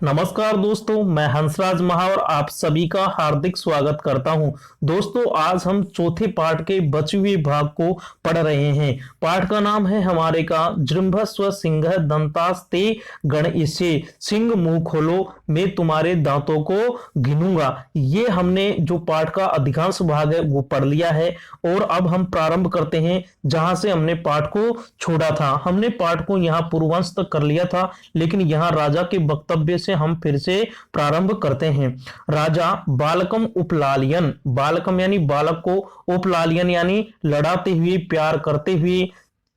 नमस्कार दोस्तों, मैं हंसराज महा और आप सभी का हार्दिक स्वागत करता हूं। दोस्तों, आज हम चौथे पाठ के बचे हुए भाग को पढ़ रहे हैं। पाठ का नाम है हमारे का जृंभस्व सिंह दंतास्ते गणइष्ये, सिंह मुंह खोलो मैं तुम्हारे दांतों को गिनूंगा। ये हमने जो पाठ का अधिकांश भाग है वो पढ़ लिया है और अब हम प्रारंभ करते हैं जहां से हमने पाठ को छोड़ा था। हमने पाठ को यहाँ पूर्वांश तक कर लिया था, लेकिन यहाँ राजा के वक्तव्य से हम फिर से प्रारंभ करते हैं। राजा बालकम उपलालियन, बालकम यानी बालक को, उपलालियन यानी लड़ाते हुए प्यार करते हुए,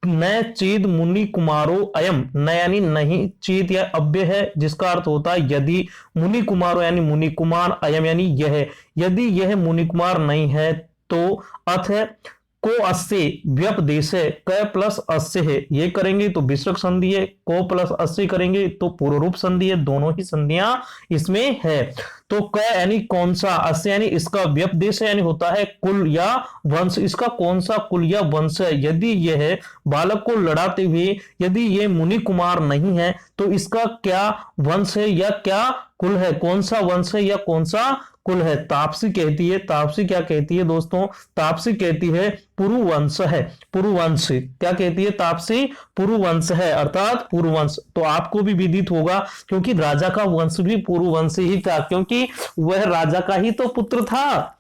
न चेद मुनि कुमारो अयम, न यानी नहीं, चेत या अव्यय है जिसका अर्थ होता है यदि, मुनि कुमारो यानी मुनि कुमार, अयम यानी यह, यदि यह मुनि कुमार नहीं है तो अथ को अस्य व्यपदेश है, क प्लस अस्य है, ये करेंगे तो विसर्ग संधि है, को प्लस अस्य करेंगे तो पूर्व रूप संधि है, दोनों ही संधियां इसमें है। तो क यानी कौन सा, अस्य यानी इसका व्यपदेश यानी होता है कुल या वंश, इसका कौन सा कुल या वंश है। यदि यह बालक को लड़ाते हुए यदि ये मुनि कुमार नहीं है तो इसका क्या वंश है या क्या कुल है, कौन सा वंश है या कौन सा कुल है। तापसी कहती है, तापसी क्या कहती है दोस्तों, तापसी कहती है पुरुवंश है, पुरुवंश क्या कहती है तापसी, पुरुवंश है अर्थात पुरुवंश। तो आपको भी विदित होगा क्योंकि राजा का वंश भी पुरुवंश ही था, क्योंकि वह राजा का ही तो पुत्र था।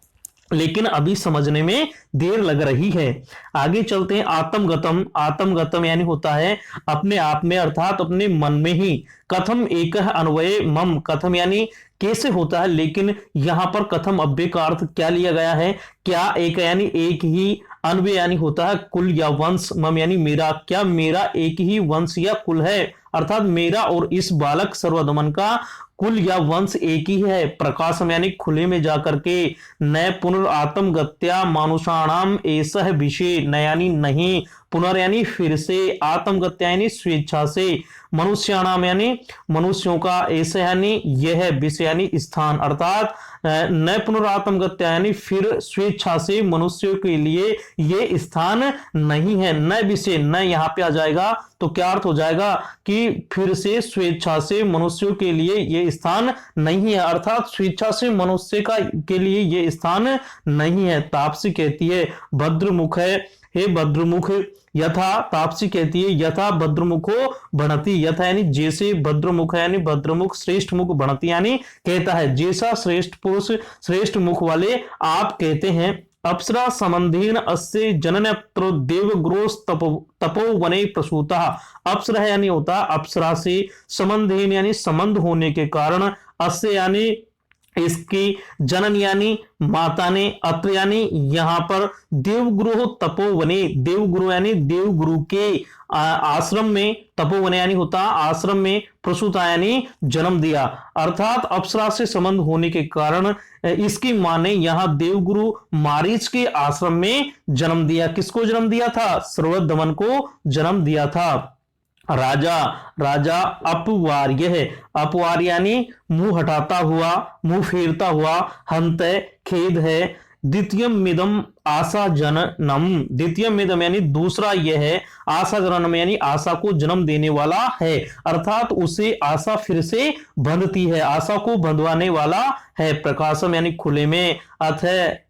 लेकिन अभी समझने में देर लग रही है। आगे चलते हैं। आत्मगतम, आत्मगतम यानी होता है अपने आप में अर्थात अपने मन में ही। कथम एक अन्वय मम, कथम यानी कैसे होता है, लेकिन यहां पर कथम अव्यय का अर्थ क्या लिया गया है, क्या एक यानी एक ही, अन्वय यानी होता है कुल या वंश, मम यानी मेरा, क्या मेरा एक ही वंश या कुल है, अर्थात मेरा और इस बालक सर्वदमन का कुल या वंश एक ही है। प्रकाशम यानी खुले में जाकर के, न पुनरात्मगत्या मानुषाणाम ऐसा विषय, न यानी नहीं, पुनर् यानी फिर से, आत्मगत्या यानी स्वेच्छा से, मनुष्याणाम यानी मनुष्यों का, ऐसा यानी यह, विषय यानी स्थान, अर्थात न पुनरात्मगत्या यानी फिर स्वेच्छा से मनुष्यों के लिए ये स्थान नहीं है। न विषय, न यहाँ पे आ जाएगा तो क्या अर्थ हो जाएगा कि फिर से स्वेच्छा से मनुष्यों के लिए ये स्थान नहीं है, अर्थात स्वेच्छा से मनुष्य का के लिए ये स्थान नहीं है। तापसी कहती है भद्रमुख है, हे भद्रमुख, यथा, तापसी कहती है यथा भद्रमुखो बनती, यथा यानी जैसे, भद्रमुख यानी भद्रमुख श्रेष्ठ मुख, बनती यानी कहता है, जैसा श्रेष्ठ पुरुष श्रेष्ठ मुख वाले आप कहते हैं। अप्सरा संबंधीन अस्य जननत्र देवग्रोस तपोवने प्रसूता, अप्सरा यानी होता अप्सरा से, संबंधीन यानी संबंध होने के कारण, अस्य यानी इसकी, जनन यानी माता ने, अत्र यानी यहां पर, देवगुरु तपोवने, देवगुरु यानी देवगुरु के आश्रम में, तपोवने यानी होता आश्रम में, प्रसूता यानी जन्म दिया, अर्थात अप्सरा से संबंध होने के कारण इसकी मां ने यहां देवगुरु मारीच के आश्रम में जन्म दिया। किसको जन्म दिया था, सर्वदमन को जन्म दिया था। राजा, राजा अपवार्य है, अपवार्य यानी मुंह हटाता हुआ, मुंह फेरता हुआ, हंत खेद है। द्वितीय मिदम आशा जननम, द्वितीय मिदम यानी दूसरा यह है, आशा जननम यानी आशा को जन्म देने वाला है, अर्थात उसे आशा फिर से बंधती है, आशा को बंधवाने वाला है। प्रकाशम यानी खुले में, अथ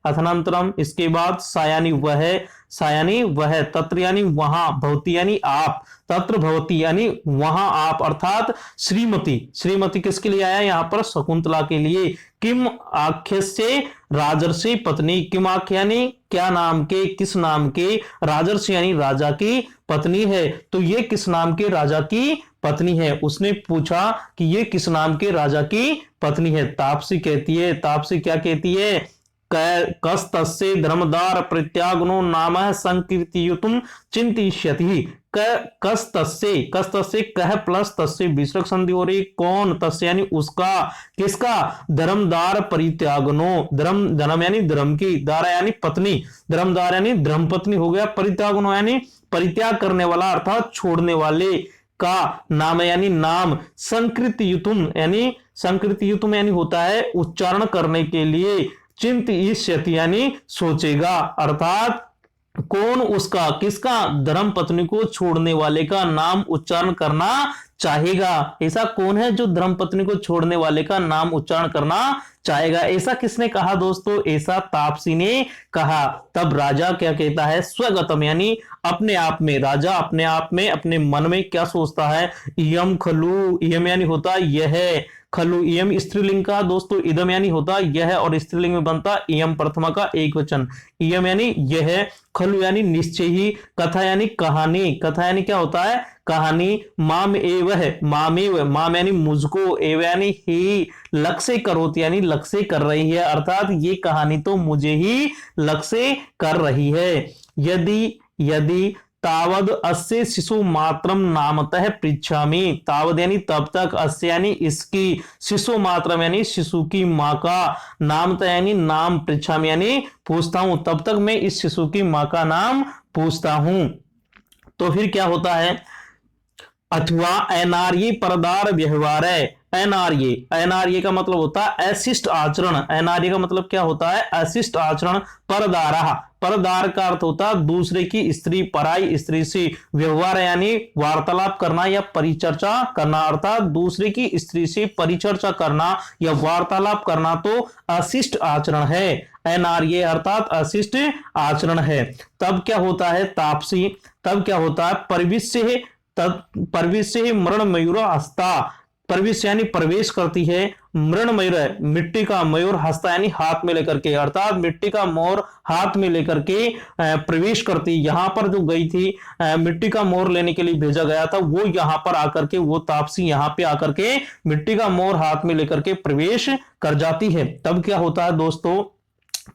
अथनांतरम इसके बाद, सायानी वह, सायानी वह, तत्र यानी वहां, भवती यानी आप, तत्र भवती यानी वहां आप, अर्थात श्रीमती, श्रीमती किसके लिए आया यहाँ पर, शकुंतला के लिए। किम आख्य से राजर्षि पत्नी, किम आख्य यानी क्या नाम के, किस नाम के, राजर्षि यानी राजा की पत्नी है, तो ये किस नाम के राजा की पत्नी है। उसने पूछा कि ये किस नाम के राजा की पत्नी है। तापसी कहती है, तापसी क्या कहती है, कस्तस्य धर्मदार प्रत्यागनो नाम संकीर्तियुतुम चिंतिष्यति, कस्तस्य, कस्तस्य कह प्लस तस्य विसर्ग संधि हो रही, कौन, तस्य यानी उसका, किसका, धर्मदार परित्यागनो, धर्म, धर्म यानी धर्म की, दारा यानी पत्नी, धर्मदार यानी धर्मपत्नी हो गया, परित्यागनो यानी परित्याग करने वाला अर्थात छोड़ने वाले का, नाम यानी नाम, संकृत युतुम यानी, संकृत युतुम यानी होता है उच्चारण करने के लिए, चिंत ईष्यति यानी सोचेगा, अर्थात कौन उसका, किसका, धर्म पत्नी को छोड़ने वाले का नाम उच्चारण करना चाहेगा। ऐसा कौन है जो धर्मपत्नी को छोड़ने वाले का नाम उच्चारण करना चाहेगा? ऐसा किसने कहा दोस्तों? ऐसा तापसी ने कहा। तब राजा क्या कहता है? स्वगतम यानी अपने आप में। राजा अपने आप में, अपने मन में क्या सोचता है? इयम खलु, इयम यानी होता यह, खलु इयम स्त्रीलिंग का दोस्तों, इदम यानी होता यह और स्त्रीलिंग में बनता इयम प्रथमा का एक वचन। इयम यानी यह, खलु यानी निश्चय ही, कथा यानी कहानी, कथा यानी क्या होता है? कहानी। माम एव है, मामेव, माम यानी मुझको, एव यानी ही, लक्ष्य करोति यानी लक्ष्य कर रही है, अर्थात ये कहानी तो मुझे ही लक्ष्य कर रही है। यदि यदि तावद अस्य शिशु मात्रम नामतः पृच्छामि, तावद यानी तब तक, अस्य यानी इसकी, शिशु मात्रम यानी शिशु की मां का, नामतः यानी नाम, पृच्छामि यानी पूछता हूं, तब तक मैं इस शिशु की मां का नाम पूछता हूं। तो फिर क्या होता है? अथवा अनार्य परदार व्यवहार है। अनार्य, अनार्य का मतलब होता है अशिष्ट आचरण। अनार्य का मतलब क्या होता है? अशिष्ट आचरण। परदारा, परदार का अर्थ होता है दूसरे की स्त्री, पराई स्त्री से। व्यवहार यानी वार्तालाप करना या परिचर्चा करना, अर्थात दूसरे की स्त्री से परिचर्चा करना या वार्तालाप करना तो अशिष्ट आचरण है। अनार्य अर्थात अशिष्ट आचरण है। तब क्या होता है? तापसी, तब क्या होता है? परिविश्य, प्रवेश से मरण मयूर हस्ता, प्रवेश यानी प्रवेश करती है, मृण मयूर मिट्टी का, मयूर हस्ता यानी हाथ में लेकर के, अर्थात मिट्टी का मोर हाथ में लेकर के प्रवेश करती। यहां पर जो गई थी, मिट्टी का मोर लेने के लिए भेजा गया था, वो यहां पर आकर के, वो तापसी यहां पे आकर के मिट्टी का मोर हाथ में लेकर के प्रवेश कर जाती है। तब क्या होता है दोस्तों?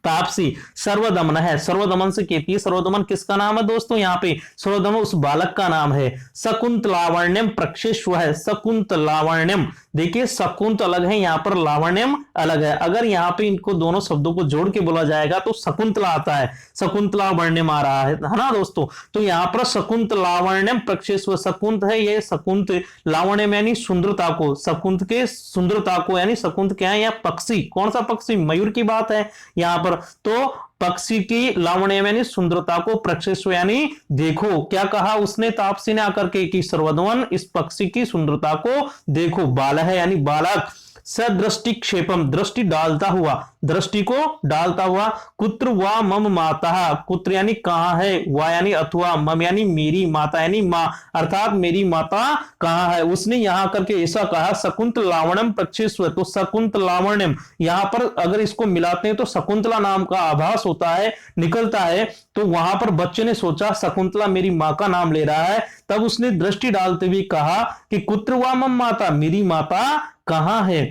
तापसी सर्वदमन है। सर्वदमन से कहती है, सर्वदमन किसका नाम है दोस्तों? यहाँ पे सर्वदमन उस बालक का नाम है। शकुंत लावण्यम प्रक्षेश्व है। शकुंत लावण्यम, देखिए शकुंत अलग है, यहाँ पर लावण्यम अलग है। अगर यहाँ पे इनको दोनों शब्दों को जोड़ के बोला जाएगा तो शकुंतला आता है, शकुंत लावण्यम आ रहा है ना दोस्तों? तो यहाँ पर शकुंत लावण्यम प्रक्षेश्व, शकुंत है ये, शकुंत लावण्यम यानी सुंदरता को, शकुंत के सुंदरता को, यानी शकुंत क्या है? यहाँ पक्षी, कौन सा पक्षी? मयूर की बात है यहाँ पर। तो पक्षी की लावण्य यानी सुंदरता को, प्रक्षेश्व यानी देखो। क्या कहा उसने तापसी ने आकर के? कि सर्वदमन इस पक्षी की सुंदरता को देखो। बाल है यानी बालक। सदृष्टि क्षेपम, दृष्टि डालता हुआ, दृष्टि को डालता हुआ। कुत्र वा मम माता, कुत्र यानी कहां है, वा यानी अथवा, मम यानी मेरी, माता यानी मां, अर्थात मेरी माता कहां है? उसने यहां करके ऐसा कहा। शकुंत लावण्यम प्रक्षेस्व, तो शकुंत लावण्यम यहां पर अगर इसको मिलाते हैं तो शकुंतला नाम का आभास होता है, निकलता है। तो वहां पर बच्चे ने सोचा शकुंतला मेरी मां का नाम ले रहा है, तब उसने दृष्टि डालते हुए कहा कि कुत्र वा मम माता, मेरी माता कहां है?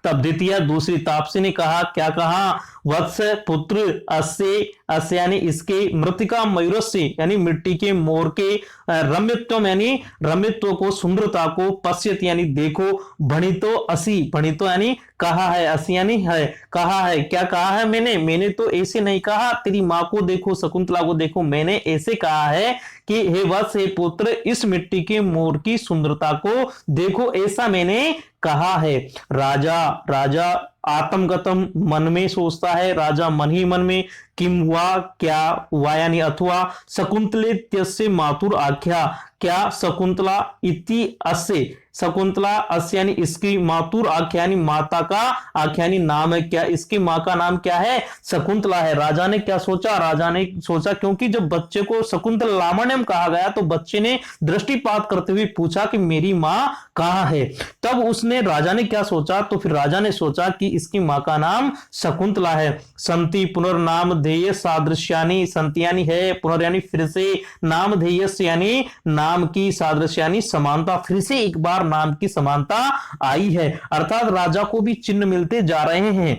तब द्वितीय दूसरी तापसी ने कहा, क्या कहा? वत्स पुत्र अस्य, अस्य यानी इसके, मृतिका मयूरस्य यानी मिट्टी के मोर के, रम्यत्व यानी रम्यत्व को, सुंदरता को, पश्यत यानी देखो, भणितो असी, भणितो यानी कहा है, असी यानी है, कहा है। क्या कहा है मैंने? मैंने तो ऐसे नहीं कहा तेरी मां को देखो, शकुंतला को देखो, मैंने ऐसे कहा है कि हे वत्स, हे पुत्र, इस मिट्टी के मोर की सुंदरता को देखो, ऐसा मैंने कहा है। राजा, राजा आत्मगतम मन में सोचता है, राजा मन ही मन में। किम हुआ, क्या हुआ यानी अथवा, शकुंतले त्यस्य मातुर आख्या, क्या शकुंतला इति अस्य, शकुंतला अस्य यानी इसकी, मातुर आख्या यानी माता का, आख्या यानी नाम है। क्या इसकी मां का नाम क्या है? शकुंतला है। राजा ने क्या सोचा? राजा ने सोचा, क्योंकि जब बच्चे को शकुंतला लावण्यम कहा गया तो बच्चे ने दृष्टिपात करते हुए पूछा कि मेरी मां कहां है? तब उसने, राजा ने क्या सोचा? तो फिर राजा ने सोचा कि इसकी मां का नाम शकुंतला है। संति पुनर्नाम ध्येय सादृश्यानी, संति यानी है, पुनर् यानी फिर से, नाम ध्येय यानी नाम की, सादृश्य यानी समानता, फिर से एक बार नाम की समानता आई है, अर्थात राजा को भी चिन्ह मिलते जा रहे हैं।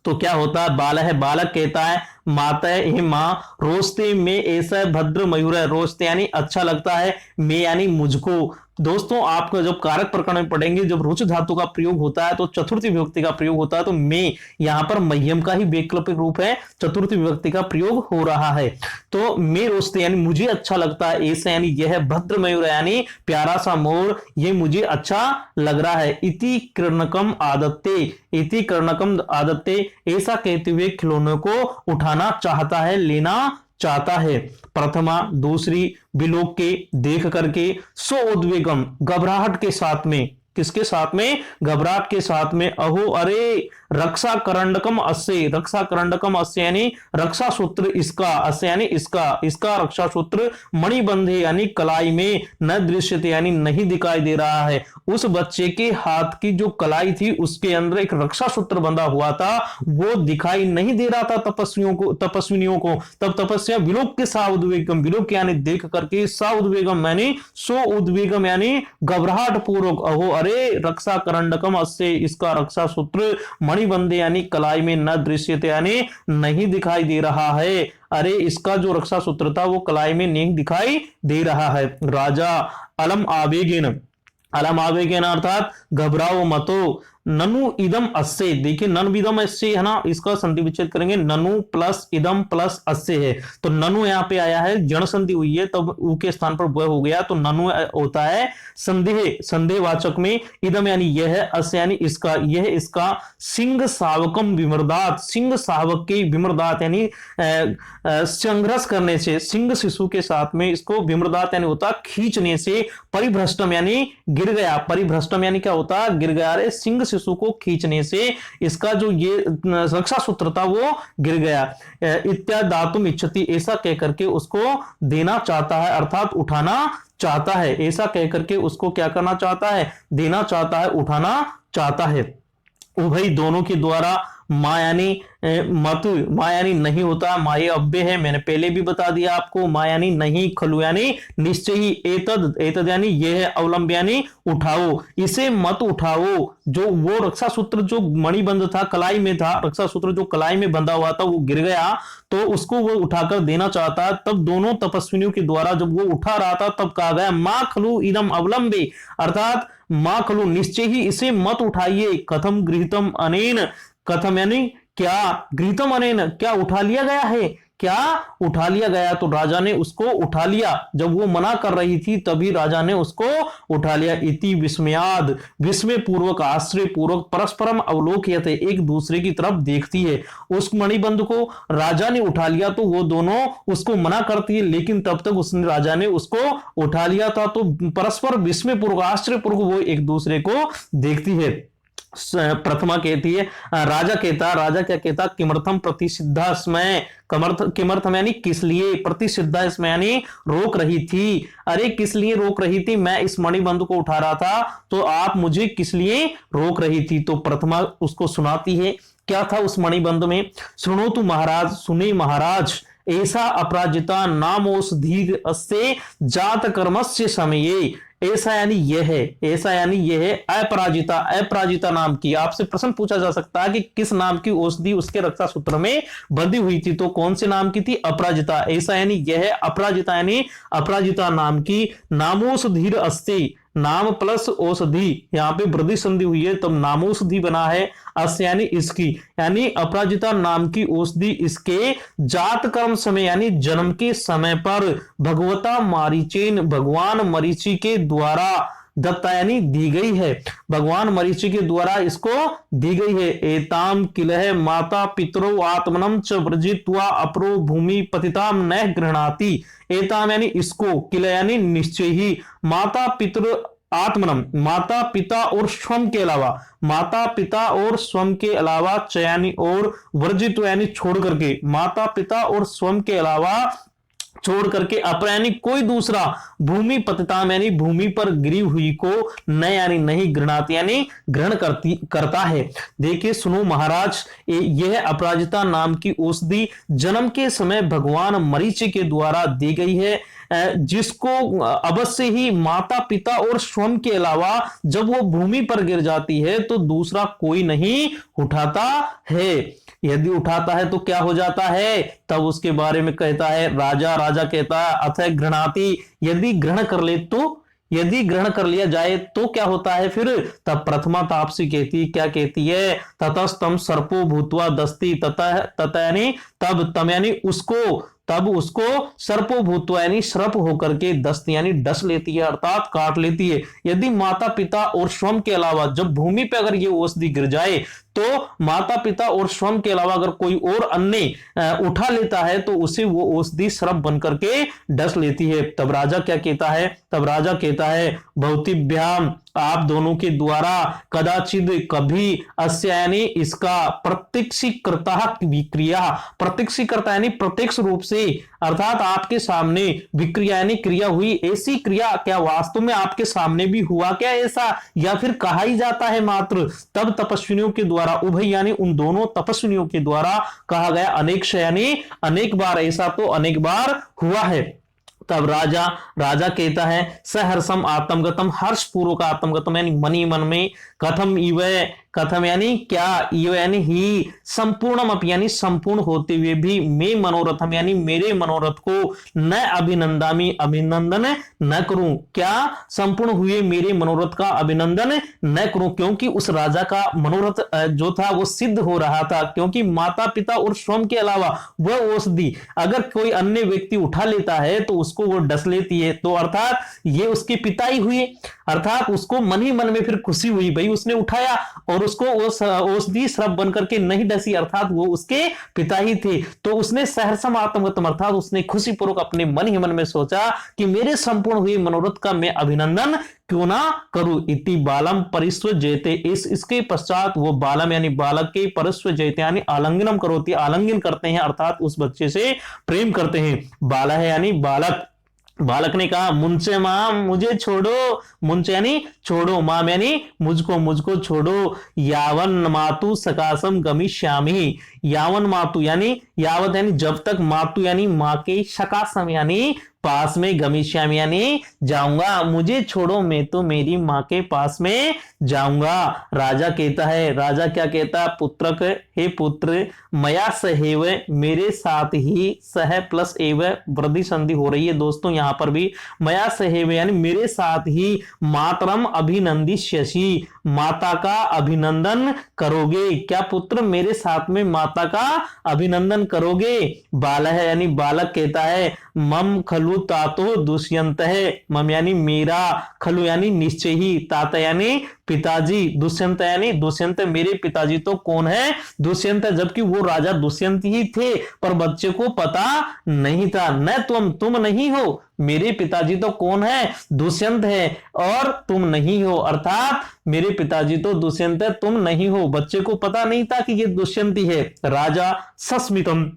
तो क्या होता है? बाल है, बालक कहता है माता है, हे मां, रोस्ते में ऐसा भद्र मयूर है, रोस्ते यानी अच्छा लगता है, मैं यानी मुझको। दोस्तों आपको जब कारक प्रकरण में पढ़ेंगे, जब रुच धातु का प्रयोग होता है तो चतुर्थी विभक्ति का प्रयोग होता है, तो मैं यहां पर मह्यम का ही वैकल्पिक रूप है, चतुर्थी विभक्ति का प्रयोग हो रहा है। तो मैं रोस्ते यानी मुझे अच्छा लगता है, ऐसा यानी यह भद्र मयूर यानी प्यारा सा मोर, ये मुझे अच्छा लग रहा है। इति कर्णकम आदत्ते, इति कर्णकम आदत्ते, ऐसा कहते हुए खिलौने को उठाना चाहता है, लेना चाहता है। प्रथमा दूसरी विलोक के देख करके, सो उद्वेगम घबराहट के साथ में, किसके साथ में, घबराहट के साथ में, अहो अरे रक्षा करंडकम अस्य, रक्षा करंडकम अस्य यानी रक्षा सूत्र इसका, अस्य यानी इसका रक्षा सूत्र मणिबंधे यानी कलाई में न दृश्यते यानी नहीं दिखाई दे रहा है। उस बच्चे के हाथ की जो कलाई थी उसके अंदर एक रक्षा सूत्र बंधा हुआ था, वो दिखाई नहीं दे रहा था तपस्विनियों को। तब तपस्या विलोक के सा उद्वेगम, विलोक यानी देख करके, सा उद्वेगम यानी सो उद्वेगम यानी घबराहट पूर्वक, अहो अरे रक्षा करंडकम अस्य इसका रक्षा सूत्र मणिबंधे यानी कलाई में न दृश्यते यानी नहीं दिखाई दे रहा है। अरे इसका जो रक्षा सूत्र था वो कलाई में नहीं दिखाई दे रहा है। राजा अलम आवेगेन अर्थात घबराओ मतो, ननु इदम अस्य, देखिए नन इदम अस्य है ना, इसका संधि विच्छेद करेंगे, ननु प्लस इदम प्लस अस्य है, तो ननु यहाँ पे आया है, जन संधि हुई है तब उ के स्थान पर व हो गया, तो ननु होता है संदेहवाचक में, इदम यानी यह है, अस्य यानी इसका, यह इसका सिंह सावकम विमर्दात, सिंह सावक के विमर्दात यानी संघर्ष करने से, सिंह शिशु के साथ में इसको विमर्दात यानी होता खींचने से, परिभ्रष्टम यानी गिर गया, परिभ्रष्टम यानी क्या होता, गिर गया, अरे सिंह शिशु को खींचने से इसका जो ये रक्षा सूत्र था वो गिर गया। इत्यादि दातुम इच्छति, ऐसा कह करके उसको देना चाहता है, अर्थात उठाना चाहता है, ऐसा कह करके उसको क्या करना चाहता है, देना चाहता है, उठाना चाहता है। उभय दोनों के द्वारा, माँ यानी मत, माँ यानी नहीं होता, माये अव्यय है, मैंने पहले भी बता दिया आपको, माँ यानी नहीं, खलु यानी निश्चय ही, एतद यानी यह है, अवलंब यानी उठाओ, इसे मत उठाओ, जो वो रक्षा सूत्र जो मणिबंध था कलाई में था, रक्षा सूत्र जो कलाई में बंधा हुआ था वो गिर गया, तो उसको वो उठाकर देना चाहता। तब दोनों तपस्विनियों के द्वारा जब वो उठा रहा था तब कहा गया माँ खलु इदम अवलंबे, अर्थात माँ खलु निश्चय ही इसे मत उठाइए, कथम गृहीतम अनेन, कथम यानी क्या, गृहीतम अनेन क्या उठा लिया गया है, क्या उठा लिया गया, तो राजा ने उसको उठा लिया, जब वो मना कर रही थी तभी राजा ने उसको उठा लिया। इति विस्मयाद, विस्मय पूर्वक आश्चर्य पूर्वक परस्परम अवलोकयते, एक दूसरे की तरफ देखती है। उस मणिबंध को राजा ने उठा लिया तो वो दोनों उसको मना करती है, लेकिन तब तक उसने, राजा ने उसको उठा लिया था, तो परस्पर विस्मय पूर्वक आश्चर्य पूर्वक वो एक दूसरे को देखती है। प्रथमा कहती है, राजा क्या कहता, किमर्थम प्रतिसिद्धा स्मय, किमर्थम यानी किस लिए, प्रतिसिद्धा इसमें यानी रोक रही थी, अरे किस लिए रोक रही थी, मैं इस मणिबंध को उठा रहा था तो आप मुझे किस लिए रोक रही थी। तो प्रथमा उसको सुनाती है, क्या था उस मणिबंध में, सुनो तू महाराज, सुने महाराज, ऐसा अपराजिता नामोषधीर अस्य जात कर्मस्य समये, ऐसा यानी यह है, ऐसा यानी यह है, अपराजिता, अपराजिता नाम की, आपसे प्रश्न पूछा जा सकता है कि किस नाम की औषधि उसके रक्षा सूत्र में बंधी हुई थी, तो कौन से नाम की थी, अपराजिता, ऐसा यानी यह है, अपराजिता यानी अपराजिता नाम की, नामोषधीर अस्ति, नाम प्लस औषधि, यहाँ पे वृद्धि संधि हुई है तब नामोषधि बना है, अस्य यानी इसकी, यानी अपराजिता नाम की औषधि इसके जात कर्म समय यानी जन्म के समय पर भगवता मारीचेन, भगवान मरीचि के द्वारा, दत्ता यानी दी गई है, भगवान मरीचि के द्वारा इसको दी गई है। एताम किलह माता पितरो आत्मनम च व्रजित्वा अपरो भूमि पतिताम न गृह्णाति, एताम यानी इसको, किलह यानी निश्चय ही, माता पितृ आत्मनम, माता पिता और स्वयं के अलावा, माता पिता और स्वयं के अलावा, चयानी और वर्जित यानी छोड़ करके, माता पिता और स्वयं के अलावा छोड़ करके, अपर यानी कोई दूसरा, भूमि पतिताम यानी भूमि पर गिरी हुई को, न यानी नहीं, गृणाती यानी ग्रहण करता है। देखिए सुनो महाराज, यह अपराजिता नाम की औषधि जन्म के समय भगवान मरीचि के द्वारा दी गई है, जिसको अवश्य ही माता पिता और स्वयं के अलावा जब वो भूमि पर गिर जाती है तो दूसरा कोई नहीं उठाता है, यदि उठाता है तो क्या हो जाता है, तब उसके बारे में कहता है राजा, राजा कहता है अथ गृह्णाति, यदि ग्रहण कर ले तो, यदि ग्रहण कर लिया जाए तो क्या होता है फिर, तब प्रथमा तापसी कहती, क्या कहती है, ततस्तम सर्पो भूतवा दस्ती, तथा यानी तब, तम यानी उसको, तब उसको सर्पो भूत्वा यानी सर्प होकर के दस्त यानी डस लेती है, अर्थात काट लेती है। यदि माता पिता और श्वम के अलावा जब भूमि पे अगर ये औषधि गिर जाए तो माता पिता और श्वम के अलावा अगर कोई और अन्य उठा लेता है तो उसे वो औषधि सर्प बन करके डस लेती है। तब राजा क्या कहता है, तब राजा कहता है भवतिभ्याम आप दोनों के द्वारा कदाचित कभी अस्य यानी इसका प्रत्यक्षीकृता विक्रिया, प्रत्यक्षीकृता यानी प्रत्यक्ष रूप से अर्थात आपके सामने विक्रिया यानी क्रिया हुई, ऐसी क्रिया क्या वास्तव में आपके सामने भी हुआ क्या ऐसा, या फिर कहा ही जाता है मात्र। तब तपस्विनियों के द्वारा उभय यानी उन दोनों तपस्विनियों के द्वारा कहा गया अनेक यानी अनेक बार, ऐसा तो अनेक बार हुआ है। तब राजा राजा कहता है सहर्षम आत्मगतम, हर्ष पूर्वक आत्मगतम यानी मनी मन में, कथम इव कथम यानी क्या, इव यानी ही, संपूर्णम अपि यानी संपूर्ण होते हुए भी, मैं मनोरथम यानी मेरे मनोरथ को, न अभिनंदामी अभिनंदन न करूं, क्या संपूर्ण हुए मेरे मनोरथ का अभिनंदन न करूं, क्योंकि उस राजा का मनोरथ जो था वो सिद्ध हो रहा था, क्योंकि माता पिता और श्वम के अलावा वह औषधि अगर कोई अन्य व्यक्ति उठा लेता है तो उसको वो डस लेती है, तो अर्थात ये उसके पिता ही हुए, अर्थात उसको मन ही मन में फिर खुशी हुई, भाई उसने उठाया और उसको औषधि श्रप बन करके नहीं डसी, अर्थात वो उसके पिता ही थे। तो उसने सहर्षम आत्मगतम अर्थात उसने खुशी पूर्वक अपने मन ही मन में सोचा कि मेरे संपूर्ण हुए मनोरथ का मैं अभिनंदन क्यों ना करूं। इति बालम परिस्व जयते, इसके पश्चात वो बालम यानी बालक के परिस्व जयते यानी आलिंगनम करोति, आलिंगन करते हैं, अर्थात उस बच्चे से प्रेम करते हैं। बाला है यानी बालक, बालक ने कहा मुंचे माम मुझे छोड़ो, मुंचे यानी छोड़ो, माम यानी मुझको, मुझको छोड़ो, यावन मातु सकाशम गमिष्यामि, यावन मातु यानी यावत यानी जब तक, मातु यानी माँ के, सकाशम यानी पास में, गमिष्यामि यानी जाऊंगा, मुझे छोड़ो मैं तो मेरी माँ के पास में जाऊंगा। राजा कहता है, राजा क्या कहता है, पुत्रक हे पुत्र, मया सहेव मेरे साथ ही, सह प्लस एव वृद्धि संधि हो रही है दोस्तों यहां पर भी, मया सहेव यानी मेरे साथ ही, मातरम अभिनंदिष्यसि माता का अभिनंदन करोगे, क्या पुत्र मेरे साथ में माता का अभिनंदन करोगे। बाल है यानी बालक कहता है मम खलु तातो दुष्यंत है, मम यानी मेरा, खलु यानी निश्चय ही, ताता यानी पिताजी, दुष्यंत यानी दुष्यंत मेरे पिताजी तो कौन है, दुष्यंत, जबकि वो राजा दुष्यंत ही थे पर बच्चे को पता नहीं था। न तुम नहीं हो, मेरे पिताजी तो कौन है, दुष्यंत है, और तुम नहीं हो, अर्थात मेरे पिताजी तो दुष्यंत है, तुम नहीं हो। बच्चे को पता नहीं था कि ये दुष्यंत ही है। राजा सस्मितम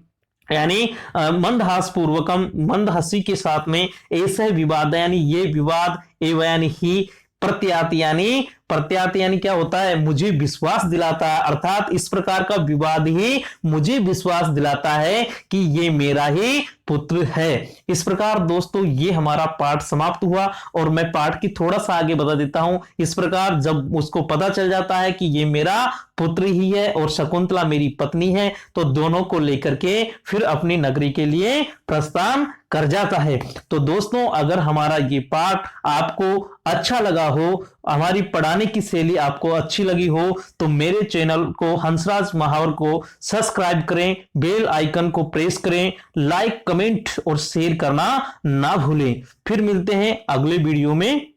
यानी मंदहास पूर्वकम, मंद हंसी के साथ में, ऐसे विवाद यानी ये विवाद, एवं यानी ही, प्रत्यात यानी क्या होता है, मुझे विश्वास दिलाता है, अर्थात इस प्रकार का विवाद ही मुझे विश्वास दिलाता है कि ये मेरा ही पुत्र है। इस प्रकार दोस्तों ये हमारा पाठ समाप्त हुआ, और मैं पाठ की थोड़ा सा आगे बता देता हूं। इस प्रकार जब उसको पता चल जाता है कि ये मेरा पुत्र ही है और शकुंतला मेरी पत्नी है, तो दोनों को लेकर के फिर अपनी नगरी के लिए प्रस्थान कर जाता है। तो दोस्तों अगर हमारा ये पाठ आपको अच्छा लगा हो, हमारी पढ़ाने की शैली आपको अच्छी लगी हो, तो मेरे चैनल को हंसराज महावर को सब्सक्राइब करें, बेल आइकन को प्रेस करें, लाइक कमेंट और शेयर करना ना भूलें। फिर मिलते हैं अगले वीडियो में।